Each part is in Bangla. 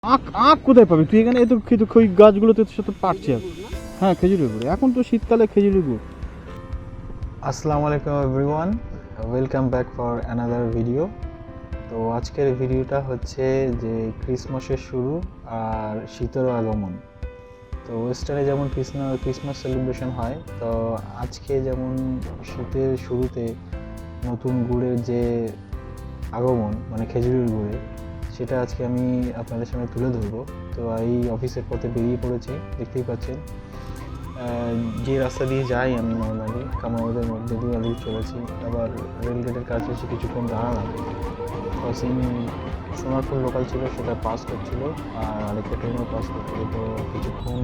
আখ আখ কোথায় পাবি তুই? এখানে এত ওই গাছগুলোতে সাথে পারছে। হ্যাঁ, খেজুরের গুড়, এখন তো শীতকালে খেজুরের গুড়। আসসালামু আলাইকুম everyone, welcome back for another video. তো আজকের ভিডিওটা হচ্ছে যে ক্রিসমাসের শুরু আর শীতের আগমন। তো ওয়েস্টার্নে যেমন ক্রিসমাস সেলিব্রেশন হয়, তো আজকে যেমন শীতের শুরুতে নতুন গুড়ের যে আগমন মানে খেজুরের গুড়ে, সেটা আজকে আমি আপনাদের সামনে তুলে ধরবো। তো এই অফিসের পথে বেরিয়ে পড়েছি, দেখতেই পাচ্ছেন। যে রাস্তা দিয়ে যাই আমি নর্মালি কামারদের মধ্যে দিয়ে আমি চলেছি। আবার রেলগেটের কাছে এসে কিছুক্ষণ দাঁড়ালাম। ক্রসিং সোনারপুর লোকাল ছিল, সেটা পাস করছিল, আর আরেকটা ট্রেনও পাস করছিল। তো কিছুক্ষণ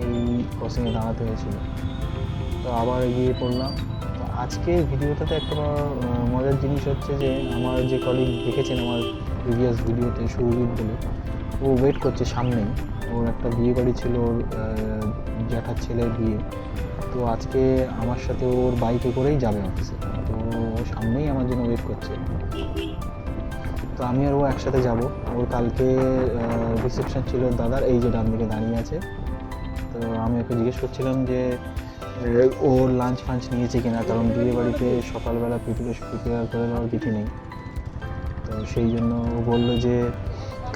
এই ক্রসিংয়ে দাঁড়াতে হয়েছিল, তো আবার এগিয়ে পড়লাম। তো আজকে ভিডিওটাতে একটা মজার জিনিস হচ্ছে যে আমার যে কলিগ দেখেছেন আমার প্রিভিয়াস ভিডিওতে, সুরজিৎ বলে, ও ওয়েট করছে সামনেই। ওর একটা বিয়ে বাড়ি ছিল, ওর জ্যাঠার ছেলের বিয়ে। তো আজকে আমার সাথে ওর বাইকে করেই যাবে অফিসে। তো ও সামনেই আমার জন্য ওয়েট করছে। তো আমি আর ও একসাথে যাব। ওর কালকে রিসেপশন ছিল দাদার, এই যে ডান দিকে দাঁড়িয়ে আছে। তো আমি ওকে জিজ্ঞেস করছিলাম যে ওর লাঞ্চ ফাঞ্চ নিয়েছে কিনা, কারণ বিয়ে বাড়িতে সকালবেলা প্রিপেয়ার করে দেওয়ার কিছু নেই। তো সেই জন্য ও বললো যে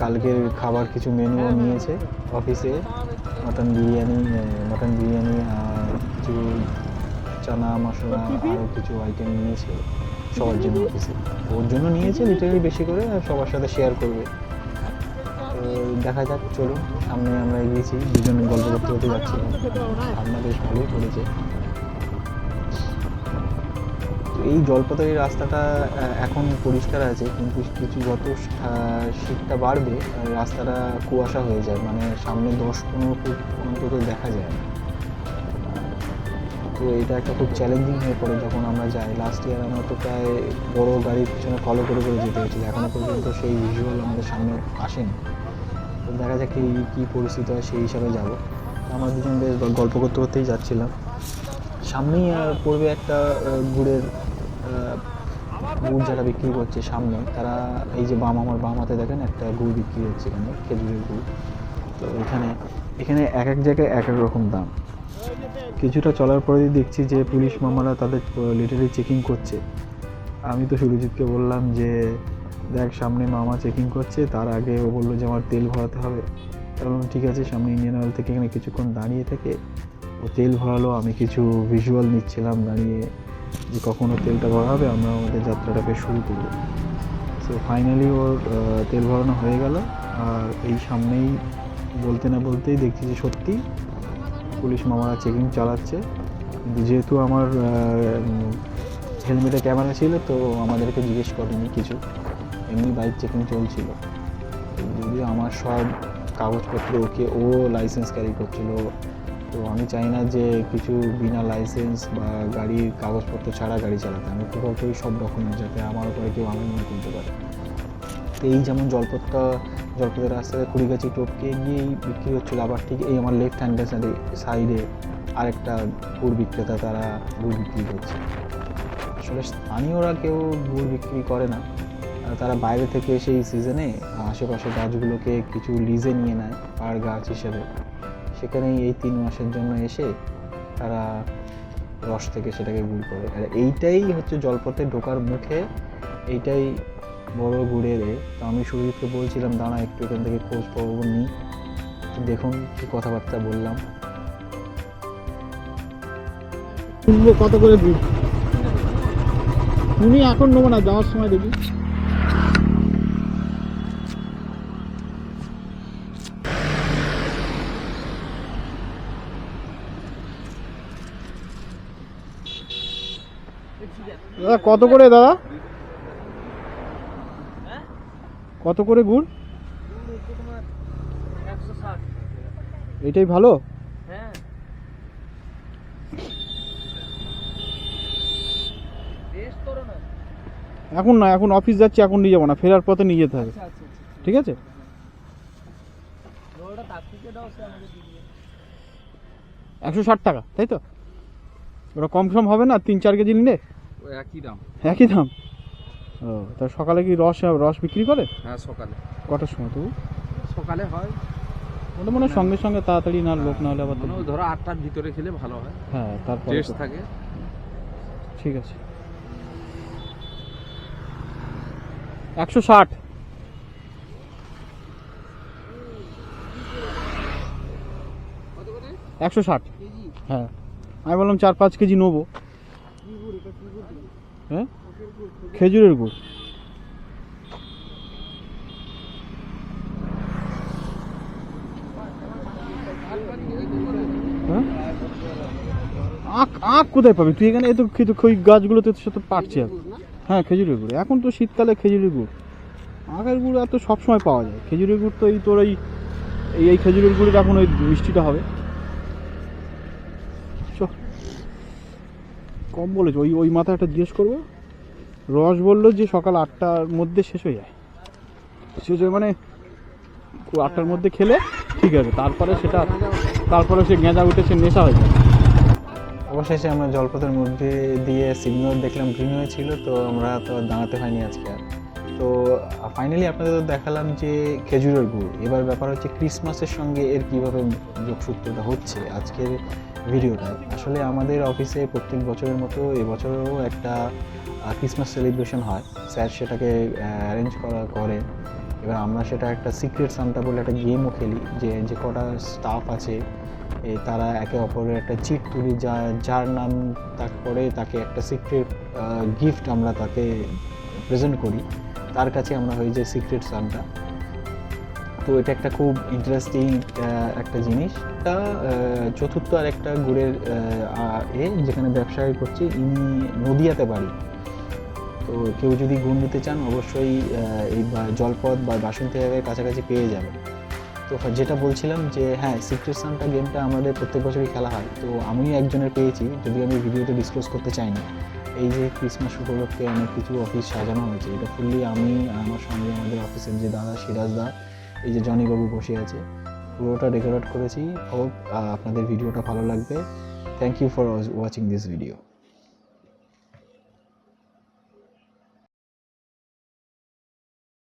কালকের খাবার কিছু মেনুও নিয়েছে অফিসে, মটন বিরিয়ানি আর কিছু চানা মশলা আরও কিছু আইটেম নিয়েছে সবার জন্য অফিসে। ওর জন্য নিয়েছে লিটারালি বেশি করে, আর সবার সাথে শেয়ার করবে। তো দেখা যাক, চলুন সামনে আমরা এগিয়েছি, দুজনে গল্প করতে করতে যাচ্ছিলাম। ঠান্ডা বেশ ভালোই পড়েছে। এই জলপাতারি রাস্তাটা এখন পরিষ্কার আছে, কিন্তু যত শীতটা বাড়বে রাস্তাটা কুয়াশা হয়ে যায়, মানে সামনে 10-15 ফুট অন্তত দেখা যায় না। তো এটা একটা খুব চ্যালেঞ্জিং হয়ে পড়ে যখন আমরা যাই। লাস্ট ইয়ার আমরা তো প্রায় বড় গাড়ির পিছনে ফলো করে করে যেতে হয়েছিল, এখনও পর্যন্ত সেই ভিজুয়াল আমাদের সামনে আসেনি। তো দেখা যাক কী পরিস্থিতি হয়, সেই হিসাবে যাব। আমরা দুজন বেশ গল্প করতে করতেই যাচ্ছিলাম। সামনেই পড়বে একটা গুড় যারা বিক্রি করছে সামনে, তারা এই যে আমার বাম হাতে দেখেন একটা গুড় বিক্রি হচ্ছে, এখানে খেজুরের গুড়। তো এখানে এক এক জায়গায় এক এক রকম দাম। কিছুটা চলার পরে দেখছি যে পুলিশ মামারা তাদের লিটারি চেকিং করছে। আমি তো সুরজিৎকে বললাম যে দেখ সামনে মামা চেকিং করছে, তার আগে ও বললো যে আমার তেল ভরাতে হবে। কারণ ঠিক আছে, সামনে ইন্ডিয়ান অয়েল থেকে এখানে কিছুক্ষণ দাঁড়িয়ে থেকে ও তেল ভরালো, আমি কিছু ভিজুয়াল নিচ্ছিলাম দাঁড়িয়ে যে কখনও তেলটা ভরা হবে, আমরা আমাদের যাত্রাটাকে শুরু করব। সো ফাইনালি ওর তেল ভরানো হয়ে গেল। আর এই সামনেই বলতে না বলতেই দেখছি যে সত্যি পুলিশ মামারা চেকিং চালাচ্ছে। কিন্তু যেহেতু আমার হেলমেটে ক্যামেরা ছিল, তো আমাদেরকে জিজ্ঞেস করেনি কিছু, এমনি বাইক চেকিং চলছিল। যদিও আমার সব কাগজপত্র ওকে, ও লাইসেন্স ক্যারি করছিল। তো আমি চাই না যে কিছু বিনা লাইসেন্স বা গাড়ির কাগজপত্র ছাড়া গাড়ি চালাতে। আমি প্রিফার করি সব ডকুমেন্ট যাতে আমার উপরে কেউ আঙুল না তুলতে পারে। তো এই যেমন জলপথের রাস্তায় কুড়িগাছি টোপকে গিয়েই বিক্রি হচ্ছিলো। আবার ঠিক এই আমার লেফট হ্যান্ডের সাইডে আরেকটা গুড় বিক্রেতা, তারা গুড় বিক্রি করছে। আসলে স্থানীয়রা কেউ গুড় বিক্রি করে না, তারা বাইরে থেকে এসে এই সিজনে আশেপাশে গাছগুলোকে কিছু লিজে নিয়ে নেয় পার গাছ হিসেবে। সেখানেই এই 3 মাসের জন্য এসে তারা রস থেকে সেটাকে গুড় করে। আর এইটাই হচ্ছে জলপথে ঢোকার মুখে, এইটাই বড় গুড়ের। তো আমি সুরজিৎকে বলছিলাম দাঁড়া একটু এখান থেকে খোঁজ খবর নিই। দেখুন কি কথাবার্তা বললাম। কত করে গুড় তুমি এখন নেবো না, যাওয়ার সময় দেখি। দাদা কত করে, দাদা কত করে গুড়? এটাই ভালো। এখন না, এখন অফিস যাচ্ছি, এখন নিয়ে যাবো না, ফেরার পথে নিয়ে যেতে হবে। ঠিক আছে, 160 টাকা, তাই তো? ওটা কম সম হবে না? 3-4 কেজি নিলে একই দাম। ও তা সকালে কি রস বিক্রি করে? হ্যাঁ সকালে। কটার সময় তবু? সকালে হয়, ওটা মনে হয় সঙ্গে সঙ্গে তাড়াতাড়ি না লোক না হলে আবার তো মানে ধরো 8টার ভিতরে খেলে ভালো হয়, হ্যাঁ তারপরে টেস্ট তো- থাকে। ঠিক আছে 160 160 হ্যাঁ আমি বললাম 4-5 কেজি নেবো। হ্যাঁ খেজুরের গুড় হ্যাঁ আখ আখ কোথায় পাবি তুই? এখানে এত ওই গাছগুলোতে তো সাথে পাচ্ছি আর হ্যাঁ খেজুরের গুড় এখন তো শীতকালে খেজুরের গুড়, আখের গুড় এত সবসময় পাওয়া যায়। খেজুরের গুড় তো এই তোর এই খেজুরের গুড়ের এখন ওই মিষ্টিটা হবে। চ কম বলেছে, ওই মাথায় একটা জিজ্ঞেস করবো। রস বললো যে সকাল 8টার মধ্যে শেষ হয়ে যায়, শেষ হয়ে মানে 8টার মধ্যে খেলে ঠিক আছে, তারপরে সে গেঁজা উঠেছে, নেশা হয়ে যায়। অবশেষে আমরা জলপথের মধ্যে দিয়ে সিগন্যাল দেখলাম গ্রিন হয়েছিল, তো আমরা তো আর দাঁড়াতে হয়নি আজকে আর। তো ফাইনালি আপনাদের তো দেখালাম যে খেজুরের গুড়। এবার ব্যাপার হচ্ছে ক্রিসমাসের সঙ্গে এর কীভাবে যোগসূত্রটা হচ্ছে আজকের ভিডিওটা। আসলে আমাদের অফিসে প্রত্যেক বছরের মতো এবছরেও একটা ক্রিসমাস সেলিব্রেশন হয়, স্যার সেটাকে অ্যারেঞ্জ করে। এবার আমরা সেটা একটা সিক্রেট সান্টা বলে একটা গেমও খেলি, যে কটা স্টাফ আছে তারা একে অপরের একটা চিট তুলি, যার নাম তারপরে তাকে একটা সিক্রেট গিফট আমরা তাকে প্রেজেন্ট করি, তার কাছে আমরা হয়ে যাই সিক্রেট সান্টা। তো এটা একটা খুব ইন্টারেস্টিং একটা জিনিস। এটা চতুর্থ আর একটা গুড়ের যেখানে ব্যবসায়ী করছে, ইনি নদিয়াতে বাড়ি। তো কেউ যদি গুড় নিতে চান অবশ্যই এই জলপথ বা বাসন্তী জায়গায় কাছাকাছি পেয়ে যাবেন। তো যেটা বলছিলাম যে হ্যাঁ, সিক্রেট সান্টা গেমটা আমাদের প্রত্যেক বছরই খেলা হয়। তো আমিও একজনের পেয়েছি, যদি আমি ভিডিওতে ডিসক্লোজ করতে চাই না। এই যে ক্রিসমাস উপলক্ষে অনেক কিছু অফিস সাজানো হয়েছে, এটা ফুললি আমি আমার সঙ্গে আমাদের অফিসের যে দাদা সিরাজ দা, এই যে জনিবাবু বসে আছে, পুরোটা ডেকোরেট করেছি। হোপ আপনাদের ভিডিওটা ভালো লাগবে। Thank you for watching this video.